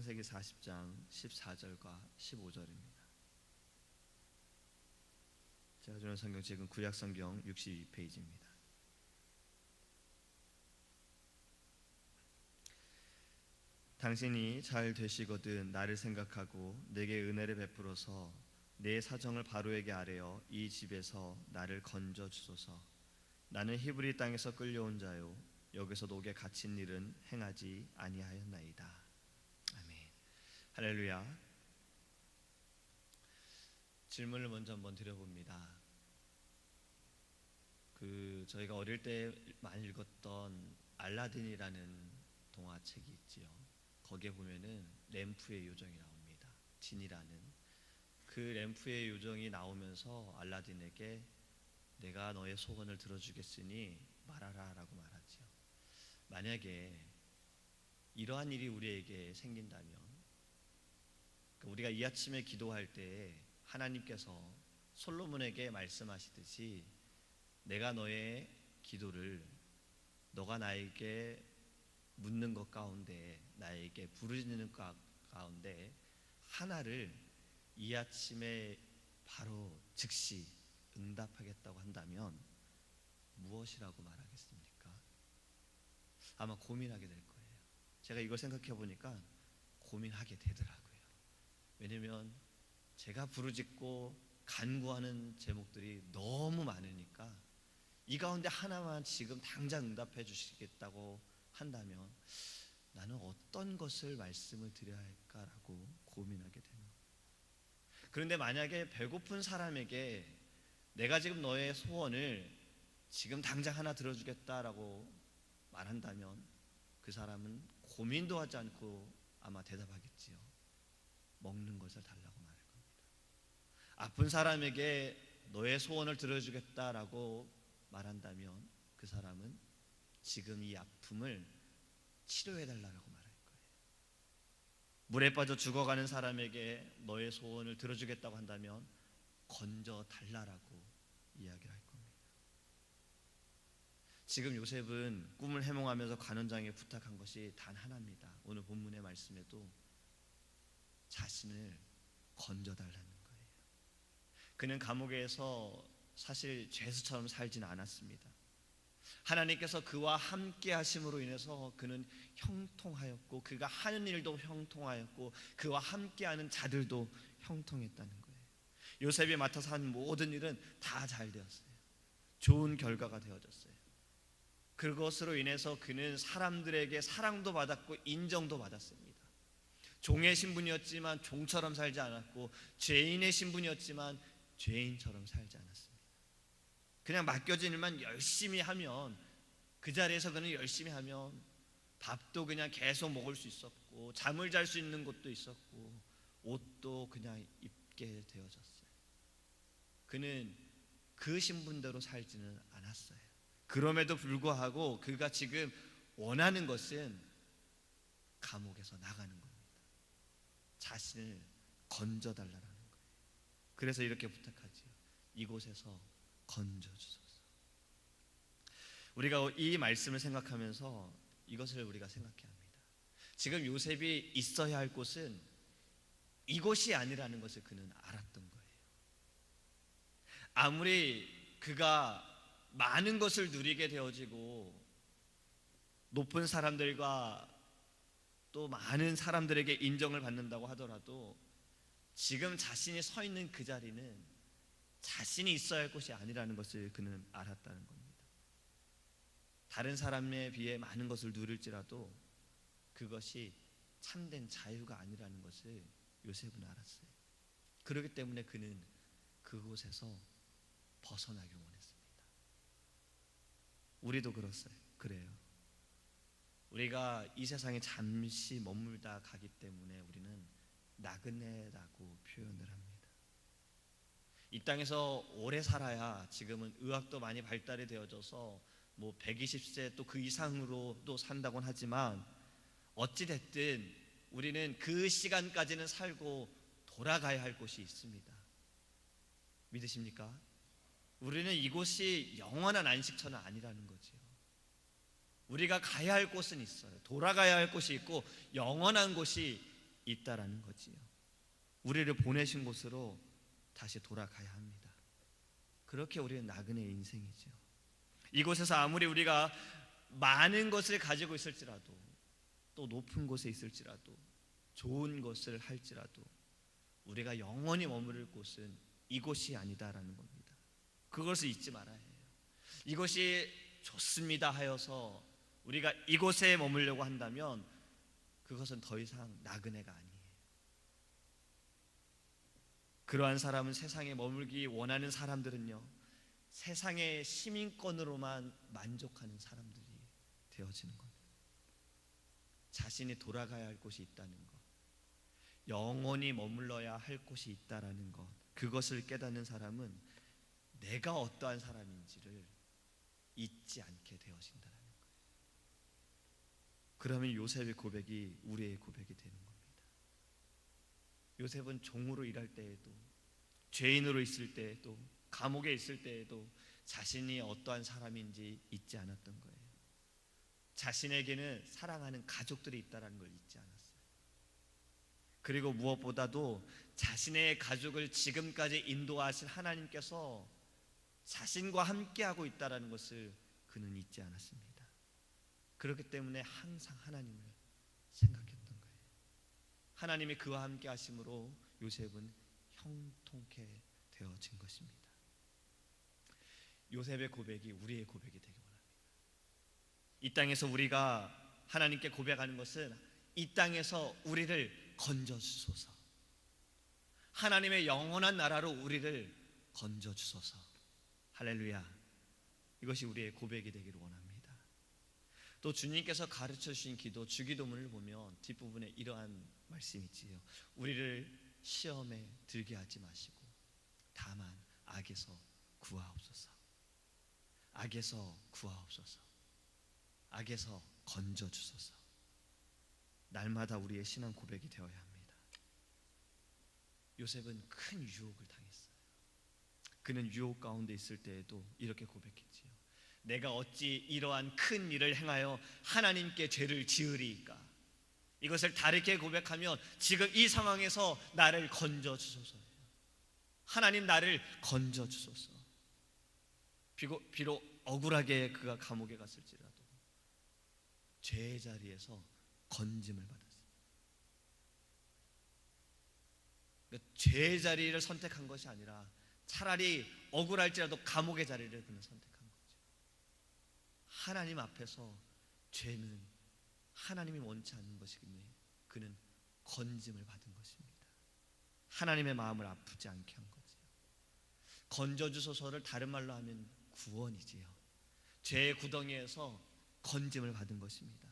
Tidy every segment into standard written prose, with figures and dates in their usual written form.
창세기 40장 14절과 15절입니다. 제가 주는 성경책은 구약성경 62페이지입니다. 당신이 잘 되시거든 나를 생각하고 내게 은혜를 베풀어서 내 사정을 바로에게 아뢰어 이 집에서 나를 건져 주소서. 나는 히브리 땅에서 끌려온 자요 여기서 녹에 갇힌 일은 행하지 아니하였나이다. 아멘. 할렐루야. 질문을 먼저 한번 드려봅니다. 저희가 어릴 때 많이 읽었던 알라딘이라는 동화책이 있지요. 거기에 보면은 램프의 요정이 나옵니다. 진이라는 그 램프의 요정이 나오면서 알라딘에게 내가 너의 소원을 들어주겠으니 말하라 라고 말하지요. 만약에 이러한 일이 우리에게 생긴다면, 우리가 이 아침에 기도할 때 하나님께서 솔로몬에게 말씀하시듯이 내가 너의 기도를 너가 나에게 묻는 것 가운데, 나에게 부르짖는 것 가운데 하나를 이 아침에 바로 즉시 응답하겠다고 한다면 무엇이라고 말하겠습니까? 아마 고민하게 될 거예요. 제가 이걸 생각해 보니까 고민하게 되더라고요. 왜냐면 제가 부르짖고 간구하는 제목들이 너무 많으니까 이 가운데 하나만 지금 당장 응답해 주시겠다고 한다면 나는 어떤 것을 말씀을 드려야 할까라고 고민하게 되는 거예요. 그런데 만약에 배고픈 사람에게 내가 지금 너의 소원을 지금 당장 하나 들어주겠다라고 말한다면 그 사람은 고민도 하지 않고 아마 대답하겠지요. 먹는 것을 달라고 말할 겁니다. 아픈 사람에게 너의 소원을 들어주겠다라고 말한다면 그 사람은 지금 이 아픔을 치료해달라고 말할 거예요. 물에 빠져 죽어가는 사람에게 너의 소원을 들어주겠다고 한다면 건져달라고 이야기를 할 겁니다. 지금 요셉은 꿈을 해몽하면서 관원장에게 부탁한 것이 단 하나입니다. 오늘 본문의 말씀에도 자신을 건져달라는 거예요. 그는 감옥에서 사실 죄수처럼 살지는 않았습니다. 하나님께서 그와 함께 하심으로 인해서 그는 형통하였고 그가 하는 일도 형통하였고 그와 함께하는 자들도 형통했다는 거예요. 요셉이 맡아서 한 모든 일은 다 잘 되었어요. 좋은 결과가 되어졌어요. 그것으로 인해서 그는 사람들에게 사랑도 받았고 인정도 받았습니다. 종의 신분이었지만 종처럼 살지 않았고 죄인의 신분이었지만 죄인처럼 살지 않았습니다. 그냥 맡겨진 일만 열심히 하면, 그 자리에서 그는 열심히 하면 밥도 그냥 계속 먹을 수 있었고 잠을 잘 수 있는 곳도 있었고 옷도 그냥 입게 되어졌어요. 그는 그 신분대로 살지는 않았어요. 그럼에도 불구하고 그가 지금 원하는 것은 감옥에서 나가는 겁니다. 자신을 건져달라는 거예요. 그래서 이렇게 부탁하지요. 이곳에서 건져주소서. 우리가 이 말씀을 생각하면서 이것을 우리가 생각해야 합니다. 지금 요셉이 있어야 할 곳은 이곳이 아니라는 것을 그는 알았던 거예요. 아무리 그가 많은 것을 누리게 되어지고 높은 사람들과 또 많은 사람들에게 인정을 받는다고 하더라도 지금 자신이 서 있는 그 자리는 자신이 있어야 할 곳이 아니라는 것을 그는 알았다는 겁니다. 다른 사람에 비해 많은 것을 누릴지라도 그것이 참된 자유가 아니라는 것을 요셉은 알았어요. 그렇기 때문에 그는 그곳에서 벗어나길 원했습니다. 우리도 그래요. 우리가 이 세상에 잠시 머물다 가기 때문에 우리는 나그네라고 표현을 합니다. 이 땅에서 오래 살아야, 지금은 의학도 많이 발달이 되어져서 120세 또 그 이상으로도 산다고는 하지만 어찌됐든 우리는 그 시간까지는 살고 돌아가야 할 곳이 있습니다. 믿으십니까? 우리는 이곳이 영원한 안식처는 아니라는 거지요. 우리가 가야 할 곳은 있어요. 돌아가야 할 곳이 있고 영원한 곳이 있다라는 거지요. 우리를 보내신 곳으로 다시 돌아가야 합니다. 그렇게 우리는 나그네의 인생이죠. 이곳에서 아무리 우리가 많은 것을 가지고 있을지라도, 또 높은 곳에 있을지라도, 좋은 것을 할지라도 우리가 영원히 머무를 곳은 이곳이 아니다라는 겁니다. 그것을 잊지 말아야 해요. 이것이 좋습니다 하여서 우리가 이곳에 머물려고 한다면 그것은 더 이상 나그네가 아니에요. 그러한 사람은, 세상에 머물기 원하는 사람들은요, 세상의 시민권으로만 만족하는 사람들이 되어지는 겁니다. 자신이 돌아가야 할 곳이 있다는 것, 영원히 머물러야 할 곳이 있다라는 것, 그것을 깨닫는 사람은 내가 어떠한 사람인지를 잊지 않게 되어진다는 거예요. 그러면 요셉의 고백이 우리의 고백이 되는 겁니다. 요셉은 종으로 일할 때에도, 죄인으로 있을 때에도, 감옥에 있을 때에도 자신이 어떠한 사람인지 잊지 않았던 거예요. 자신에게는 사랑하는 가족들이 있다는 걸 잊지 않았어요. 그리고 무엇보다도 자신의 가족을 지금까지 인도하신 하나님께서 자신과 함께하고 있다는 것을 그는 잊지 않았습니다. 그렇기 때문에 항상 하나님을 생각했던 거예요. 하나님이 그와 함께 하심으로 요셉은 형통케 되어진 것입니다. 요셉의 고백이 우리의 고백이 되기 원합니다. 이 땅에서 우리가 하나님께 고백하는 것은 이 땅에서 우리를 건져주소서, 하나님의 영원한 나라로 우리를 건져주소서. 할렐루야. 이것이 우리의 고백이 되기를 원합니다. 또 주님께서 가르쳐 주신 기도, 주기도문을 보면 뒷부분에 이러한 말씀이 있지요. 우리를 시험에 들게 하지 마시고 다만 악에서 구하옵소서. 악에서 구하옵소서. 악에서 건져주소서. 날마다 우리의 신앙 고백이 되어야 합니다. 요셉은 큰 유혹을 당했어요. 그는 유혹 가운데 있을 때에도 이렇게 고백했지요. 내가 어찌 이러한 큰 일을 행하여 하나님께 죄를 지으리이까. 이것을 다르게 고백하면 지금 이 상황에서 나를 건져주소서. 하나님, 나를 건져주소서. 비록 억울하게 그가 감옥에 갔을지라도 죄의 자리에서 건짐을 받았어요. 그러니까 죄의 자리를 선택한 것이 아니라 차라리 억울할지라도 감옥의 자리를 그는 선택한 거죠. 하나님 앞에서 죄는 하나님이 원치 않는 것이기에 그는 건짐을 받은 것입니다. 하나님의 마음을 아프지 않게 한 거죠. 건져주소서를 다른 말로 하면 구원이지요. 죄의 구덩이에서 건짐을 받은 것입니다.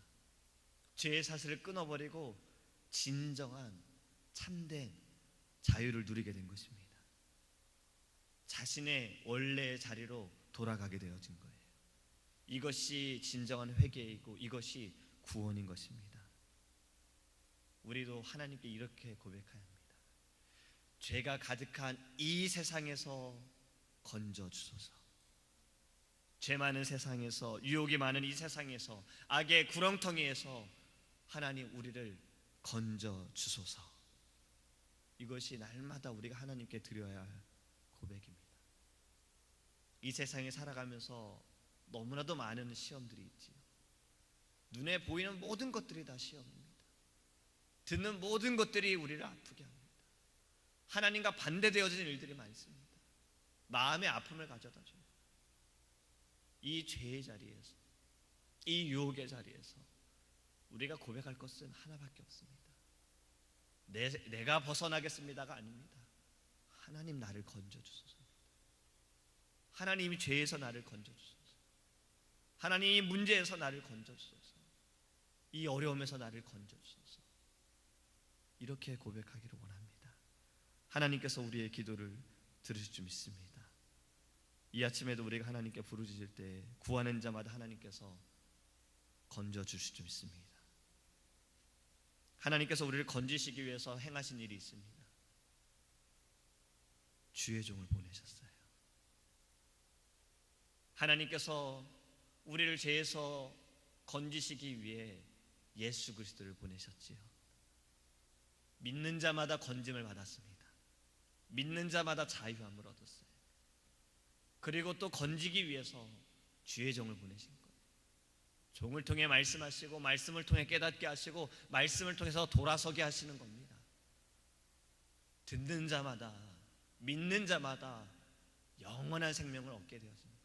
죄의 사슬을 끊어버리고 진정한 참된 자유를 누리게 된 것입니다. 자신의 원래의 자리로 돌아가게 되어진 거예요. 이것이 진정한 회개이고 이것이 구원인 것입니다. 우리도 하나님께 이렇게 고백해야 합니다. 죄가 가득한 이 세상에서 건져주소서. 죄 많은 세상에서, 유혹이 많은 이 세상에서, 악의 구렁텅이에서 하나님 우리를 건져주소서. 이것이 날마다 우리가 하나님께 드려야 할 고백입니다. 이 세상에 살아가면서 너무나도 많은 시험들이 있지요. 눈에 보이는 모든 것들이 다 시험입니다. 듣는 모든 것들이 우리를 아프게 합니다. 하나님과 반대되어진 일들이 많습니다. 마음의 아픔을 가져다 줘요. 이 죄의 자리에서, 이 유혹의 자리에서 우리가 고백할 것은 하나밖에 없습니다. 내가 벗어나겠습니다가 아닙니다. 하나님, 나를 건져주소서. 하나님이 죄에서 나를 건져주소서. 하나님이 문제에서 나를 건져주소서. 이 어려움에서 나를 건져주소서. 이렇게 고백하기를 원합니다. 하나님께서 우리의 기도를 들으실 줄 믿습니다. 이 아침에도 우리가 하나님께 부르짖을 때 구하는 자마다 하나님께서 건져주실 줄 믿습니다. 하나님께서 우리를 건지시기 위해서 행하신 일이 있습니다. 주의 종을 보내셨어요. 하나님께서 우리를 죄에서 건지시기 위해 예수 그리스도를 보내셨지요. 믿는 자마다 건짐을 받았습니다. 믿는 자마다 자유함을 얻었어요. 그리고 또 건지기 위해서 주의 종을 보내신 거예요. 종을 통해 말씀하시고 말씀을 통해 깨닫게 하시고 말씀을 통해서 돌아서게 하시는 겁니다. 듣는 자마다 믿는 자마다 영원한 생명을 얻게 되었습니다.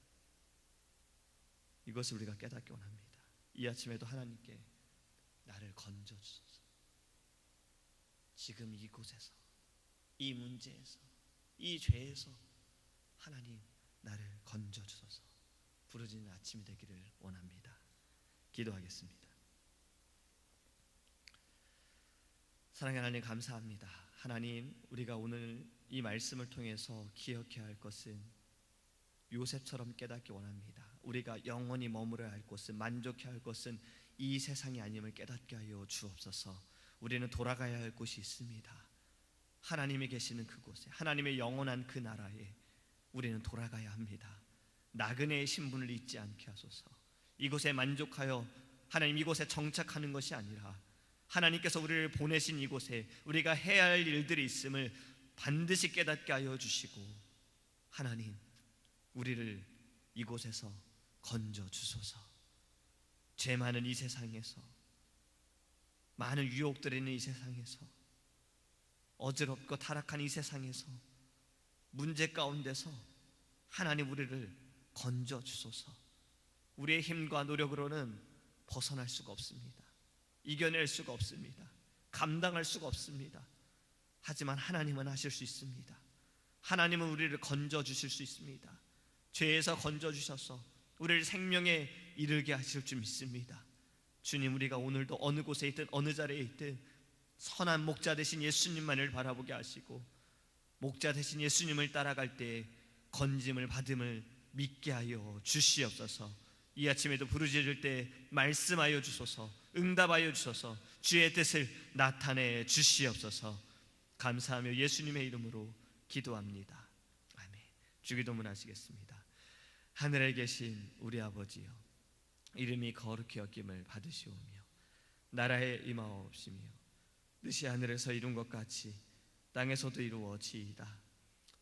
이것을 우리가 깨닫기 원합니다. 이 아침에도 하나님께 나를 건져주소서. 지금 이곳에서, 이 문제에서, 이 죄에서 하나님 나를 건져주소서 부르짖는 아침이 되기를 원합니다. 기도하겠습니다. 사랑하는 하나님, 감사합니다. 하나님, 우리가 오늘 이 말씀을 통해서 기억해야 할 것은 요셉처럼 깨닫기 원합니다. 우리가 영원히 머물러야 할 곳은, 만족해야 할 것은 이 세상이 아님을 깨닫게 하여 주옵소서. 우리는 돌아가야 할 곳이 있습니다. 하나님이 계시는 그곳에, 하나님의 영원한 그 나라에 우리는 돌아가야 합니다. 나그네의 신분을 잊지 않게 하소서. 이곳에 만족하여 하나님 이곳에 정착하는 것이 아니라 하나님께서 우리를 보내신 이곳에 우리가 해야 할 일들이 있음을 반드시 깨닫게 하여 주시고, 하나님 우리를 이곳에서 건져 주소서. 죄 많은 이 세상에서, 많은 유혹들이 있는 이 세상에서, 어지럽고 타락한 이 세상에서, 문제 가운데서 하나님 우리를 건져 주소서. 우리의 힘과 노력으로는 벗어날 수가 없습니다. 이겨낼 수가 없습니다. 감당할 수가 없습니다. 하지만 하나님은 하실 수 있습니다. 하나님은 우리를 건져 주실 수 있습니다. 죄에서 건져 주셔서 우리를 생명에 이르게 하실 줄 믿습니다. 주님, 우리가 오늘도 어느 곳에 있든 어느 자리에 있든 선한 목자 되신 예수님만을 바라보게 하시고, 목자 되신 예수님을 따라갈 때 건짐을 받음을 믿게 하여 주시옵소서. 이 아침에도 부르짖을 때 말씀하여 주소서, 응답하여 주소서, 주의 뜻을 나타내 주시옵소서. 감사하며 예수님의 이름으로 기도합니다. 아멘. 주기도문 하시겠습니다. 하늘에 계신 우리 아버지여, 이름이 거룩히 여김을 받으시오며 나라에 임하옵시며 뜻이 하늘에서 이룬 것 같이 땅에서도 이루어지이다.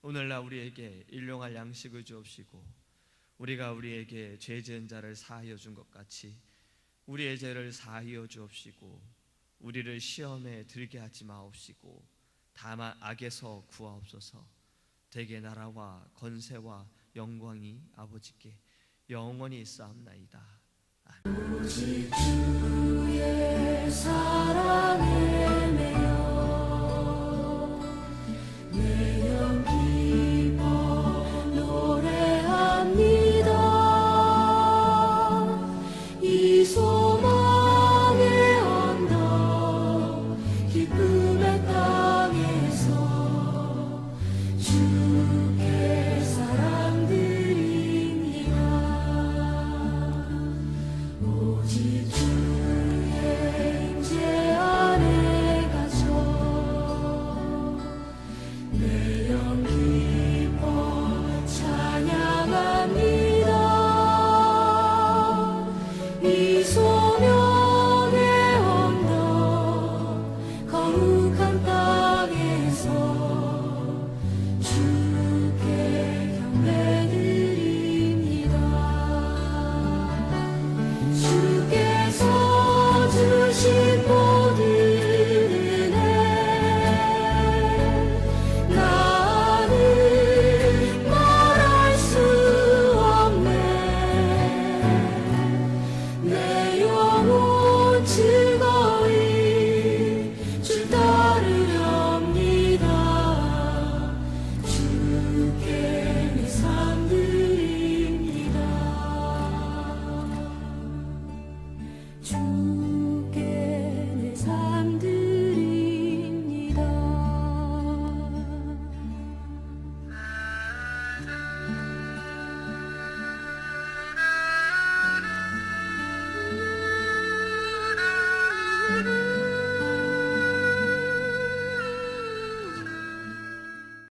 오늘날 우리에게 일용할 양식을 주옵시고, 우리가 우리에게 죄 지은 자를 사하여 준 것 같이 우리의 죄를 사하여 주옵시고, 우리를 시험에 들게 하지 마옵시고 다만 악에서 구하옵소서. 대개 나라와 권세와 영광이 아버지께 영원히 있사옵나이다. 아멘. 오직 주의 사랑에 매여